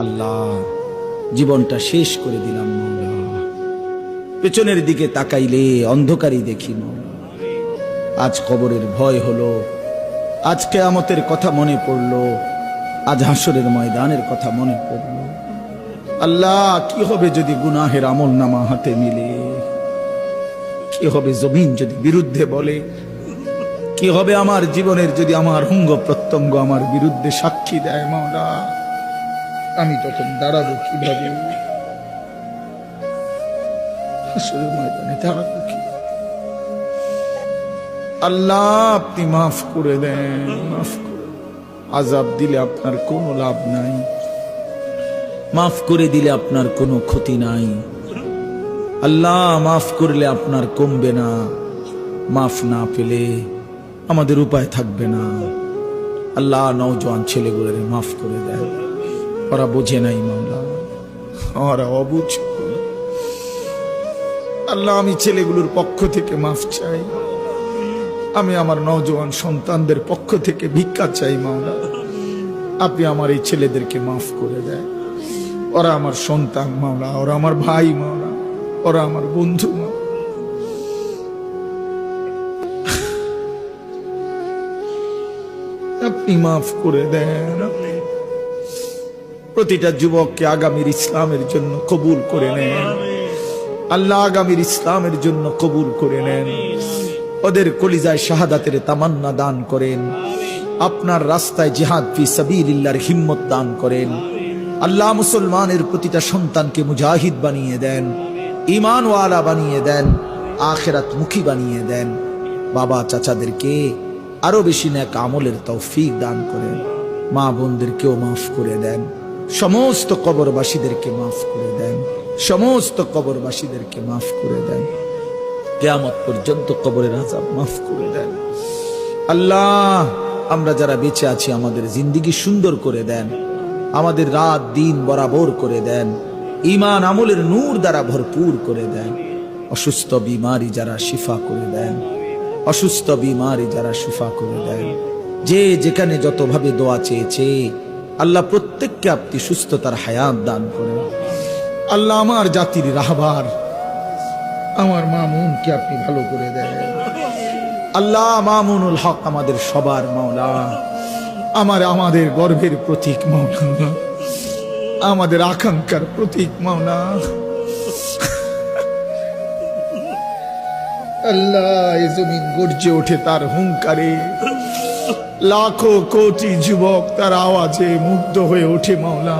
আল্লাহ জীবনটা শেষ করে দিলাম মাওলা, পেছনের দিকে তাকাইলে অন্ধকারই দেখি মাওলা। আজ কবরের ভয় হলো, আজ কিয়ামতের কথা মনে পড়লো, আজ হাসরের ময়দানের কথা মনে পড়লো। আল্লাহ কি হবে যদি গুনাহের আমল নামা হাতে মিলে? কি হবে জমিন যদি বিরুদ্ধে বলে? কি হবে আমার জীবনের যদি আমার অঙ্গ প্রত্যঙ্গ আমার বিরুদ্ধে সাক্ষী দেয় মাওলা? আমি তখন দাঁড়াবো কিভাবে? হাসরের ময়দানে দাঁড়াবো কি? আল্লাহ আপনি মাফ করে দেন, মাফ করে। আযাব দিলে আপনার কোনো লাভ নাই, মাফ করে দিলে আপনার কোনো ক্ষতি নাই। আল্লাহ মাফ করলে আপনার কমবে না, মাফ না পেলে আমাদের উপায় থাকবে না। আল্লাহ নওজোয়ান ছেলেগুলোরে মাফ করে দেন, ওরা বোঝে নাই মাওলা, ওরা অবুঝ। আল্লাহ আমি ছেলেগুলোর পক্ষ থেকে মাফ চাই, আমি আমার নওজোয়ান সন্তানদের পক্ষ থেকে ভিক্ষা চাই মাওলা। আপনি আমার এই ছেলেদেরকে মাফ করে দেন, ওরা আমার সন্তান মাওলা, ওরা আমার ভাই মাওলা, ওরা আমার বন্ধু মাওলা। আপনি মাফ করে দেন। প্রতিটা যুবককে আগামীর ইসলামের জন্য কবুল করে নেন আল্লাহ, আগামীর ইসলামের জন্য কবুল করে নেন। ওদের কলিজায় শাহাদাতের তামান্না দান করেন, আপনার রাস্তায় জিহাদ ফি সাবিলিল্লাহর হিম্মত দান করেন। আল্লাহ মুসলমানের প্রতিটা সন্তানকে মুজাহিদ বানিয়ে দেন, ঈমানওয়ালা বানিয়ে দেন, আখিরাত মুখী বানিয়ে দেন। বাবা চাচাদেরকে আরো বেশি নেক আমলের তৌফিক দান করেন। মা বোনদেরকেও মাফ করে দেন, সমস্ত কবরবাসীদেরকে মাফ করে দেন, সমস্ত কবরবাসীদেরকে মাফ করে দেন। কিয়ামত পর্যন্ত কবরের আযাব মাফ করে দেন। আল্লাহ আমরা যারা বেঁচে আছি আমাদের জিন্দেগি সুন্দর করে দেন, আমাদের রাত দিন বরাবর করে দেন, ঈমান আমলের নূর দ্বারা ভরপুর করে দেন। অসুস্থ বিমারি যারা শিফা করে দেন, অসুস্থ বিমারি যারা শিফা করে দেন। যে যেখানে যতভাবে দোয়া চেয়েছে আল্লাহ প্রত্যেককে আপনি সুস্থতার হায়াত দান করেন। আল্লাহ আমার জাতির রাহবার আমার মামুনকে আপনি ভালো করে দেন। আল্লাহ মামুনুল হক আমাদের সবার মাওলা, আমাদের গর্বের প্রতীক মাওলা, আমাদের আকাঙ্ক্ষার প্রতীক মাওলা। আল্লাহ এই জমিন গর্জে ওঠে তার হুঙ্কারে, লাখো কোটি যুবক তার আওয়াজে মুগ্ধ হয়ে ওঠে মাওলা।